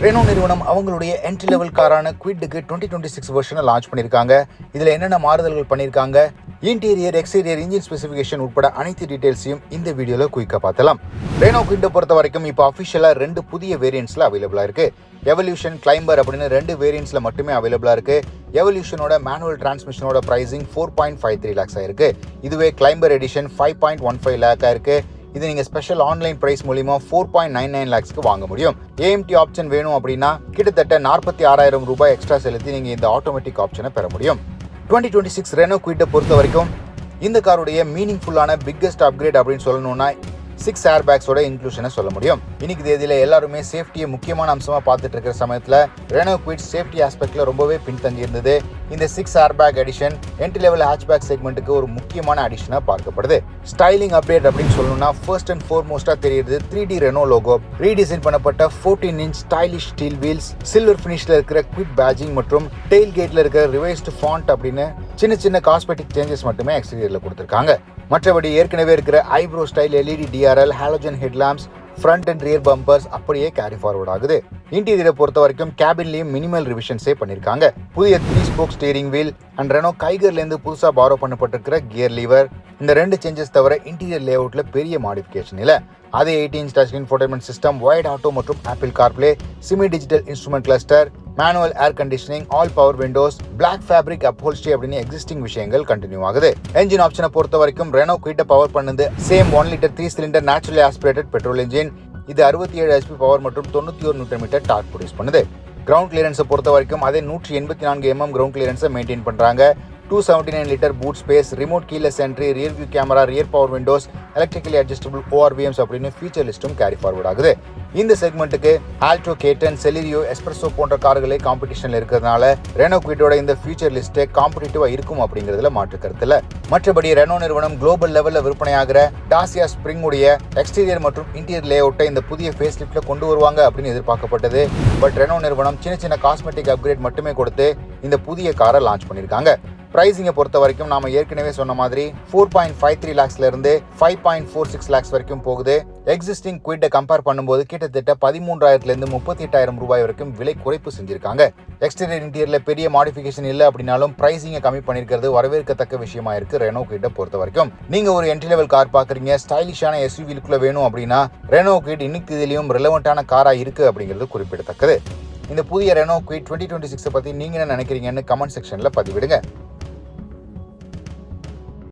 Renault நிறுவனம் அவங்களுடைய entry level காரான Kwidக்கு 2026 வெர்ஷனை launch பண்ணியிருக்காங்க. இதில் என்னென்ன மாறுதல்கள் பண்ணியிருக்காங்க, இன்டீரியர், எக்ஸ்டீரியர், இன்ஜின் ஸ்பெசிஃபிகேஷன் உட்பட அனைத்து டீடைல்ஸையும் இந்த வீடியோவில் குயிக்காக பார்த்தலாம். Renault Kwidை பொறுத்த வரைக்கும் இப்போ அஃபிஷியலாக 2 புதிய வேரியன்ட்ஸில் அவைலபிளாக இருக்குது. எவல்யூஷன், கிளைம்பர் அப்படின்னு 2 வேரியன்ட்ஸில் மட்டுமே அவைலபிளாக இருக்குது. எவல்யூஷனோட மேனுவல் டிரான்ஸ்மிஷனோட ப்ரைஸிங் 4.53 லேக்ஸாக இருக்குது. இதுவே கிளைம்பர் எடிஷன் 5.15 லேக்காக இருக்குது. இது நீங்கள் ஸ்பெஷல் ஆன்லைன் ப்ரைஸ் மூலிமா 4.99 லேக்ஸ்க்கு வாங்க முடியும். ஏஎம்டி ஆப்ஷன் வேணும் அப்படின்னா கிட்டத்தட்ட 46,000 ரூபாய் எக்ஸ்ட்ரா செலுத்தி நீங்கள் இந்த ஆட்டோமேட்டிக் ஆப்ஷனை பெற முடியும். 2026 Renault Kwidை பொறுத்த வரைக்கும் இந்த காருடைய மீனிங்ஃபுல்லான பிக்கஸ்ட் அப்கிரேட் அப்படின்னு சொல்லணும்னா 6 ஏர் பேக்ஸோட இன்க்ளூஷனை சொல்ல முடியும். இன்னைக்கு தேதியில் எல்லாருமே சேஃப்டியை முக்கியமான அம்சமாக பார்த்துட்டு இருக்கிற சமயத்தில் Renault Kwid சேஃப்டி ஆஸ்பெக்டில் ரொம்பவே பின்தங்கி இருந்தது. இந்த 6 airbag addition entry level hatchback செக்மெண்ட்டுக்கு ஒரு முக்கியமான அடிஷனாக பார்க்கப்படுது. ஸ்டைலிங் அப்டேட் அப்படின்னு சொல்லணும்னா ஃபர்ஸ்ட் அண்ட் ஃபோர்மோஸ்டாக தெரியுது 3D Renault லோகோ, ரீடிசைன் பண்ணப்பட்ட 14 inch stylish steel wheels, silver ஃபினிஷில் இருக்கிற Kwid பேட்ஜிங் மற்றும் டெயில் கேட்டில் இருக்கிற ரிவைஸ்டு ஃபாண்ட் அப்படின்னு சின்ன காஸ்மெட்டிக் சேஞ்சஸ் மட்டுமே எக்ஸ்டீரியரில் கொடுத்துருக்காங்க. மற்றபடி ஏற்கனவே இருக்கிற eyebrow style LED TRL, halogen headlamps, front and rear bumpers அப்படியே கேரி ஃபார்வர்ட் ஆகுது. இன்டீரியரை பொறுத்த வரைக்கும் கேபின்லேயும் மினிமல் ரிவிஷன்ஸே பண்ணியிருக்காங்க. புதிய 3 spoke steering wheel and Renault கைகர்லேருந்து புதுசாக பாரோ பண்ணப்பட்டிருக்கிற கியர் லீவர், இந்த 2 சேஞ்சஸ் தவிர இன்டீரியர் லே அவுட்டில் பெரிய மாடிஃபிகேஷன் இல்லை. அதே 18 inch touch infotainment system, wide auto மற்றும் Apple CarPlay, semi digital instrument cluster, manual air conditioning, all power windows, black fabric upholstery அப்படின்னு எக்ஸிஸ்டிங் விஷயங்கள் கண்டினியூ ஆகுது. என்ஜின் ஆப்ஷனை பொறுத்த வரைக்கும் Renault Kwidை பவர் பண்ணுது same 1 litre 3 cylinder naturally aspirated petrol engine. இது 67 HP பவர் மற்றும் 91 நியூட்டன் மீட்டர் டார்க் ப்ரொடியூஸ் பண்ணுது. கிரவுண்ட் கிளியரன்ஸை பொறுத்த வரைக்கும் அதே 184 mm கிரவுண்ட் கிளியரன்ஸை மெயின்டைன் பண்ணுறாங்க. 279 litre boot space, remote keyless entry, rear view camera, rear power Windows, electrically adjustable ORVMs அப்படின்னு feature லிஸ்ட்டும் carry forward ஆகுது. இந்த செக்மெண்ட்டுக்கு ஆல்டோ, கேட்டன், செலிரியோ, எஸ்பிரஸோ போன்ற கார்களே காம்படிஷனில் இருக்கிறதுனால Renault Kwidோட இந்த ஃபீச்சர் லிஸ்ட்டே காம்படிட்டிவாக இருக்கும் அப்படிங்கிறதுல மாற்று கருத்து இல்லை. மற்றபடி Renault நிறுவனம் குளோபல் லெவலில் விற்பனையாகிற டாசியா ஸ்ப்ரிங் உடைய எக்ஸ்டீரியர் மற்றும் இன்டீரியர் லே அவுட்டை இந்த புதிய ஃபேஸ் லிஃப்ட்டில் கொண்டு வருவாங்க அப்படின்னு எதிர்பார்க்கப்பட்டது. பட் Renault நிறுவனம் சின்ன காஸ்மெட்டிக் அப்கிரேட் மட்டுமே கொடுத்து இந்த புதிய காரை லான்ச் பண்ணியிருக்காங்க. பிரைசிங்கை பொறுத்த வரைக்கும் நாம ஏற்கனவே சொன்ன மாதிரி 4.53 லேக்ஸ்ல இருந்து 5.46 லேக்ஸ் வரைக்கும் போகுது. எக்ஸிஸ்டிங் Kwidை கம்பேர் பண்ணும்போது கிட்டத்தட்ட 13,000 38,000 ரூபாய் வரைக்கும் விலை குறைப்பு செஞ்சிருக்காங்க. எக்ஸ்டீரியர் இன்டீரியர்ல பெரிய மாடிஃபிகேஷன் இல்லை அப்படின்னாலும் பிரைசிங்கை கம்மி பண்ணிருக்கிறது வரவேற்கத்தக்க விஷயமா இருக்கு Renault Kwidை பொறுத்த வரைக்கும். நீங்க ஒரு என்ட்ரி லெவல் கார் பாக்குறீங்க, ஸ்டைலிஷான SUV லுக்குள்ள வேணும் அப்படின்னா Renault Kwid இன்னைக்கு இதுலயும் ரெலவெண்டான காரா இருக்கு அப்படிங்கிறது குறிப்பிடத்தக்கது. இந்த புதிய Renault Kwid 2026 பத்தி நீங்க என்ன நினைக்கிறீங்கன்னு கமெண்ட் செக்ஷன்ல பதிவிடுங்க.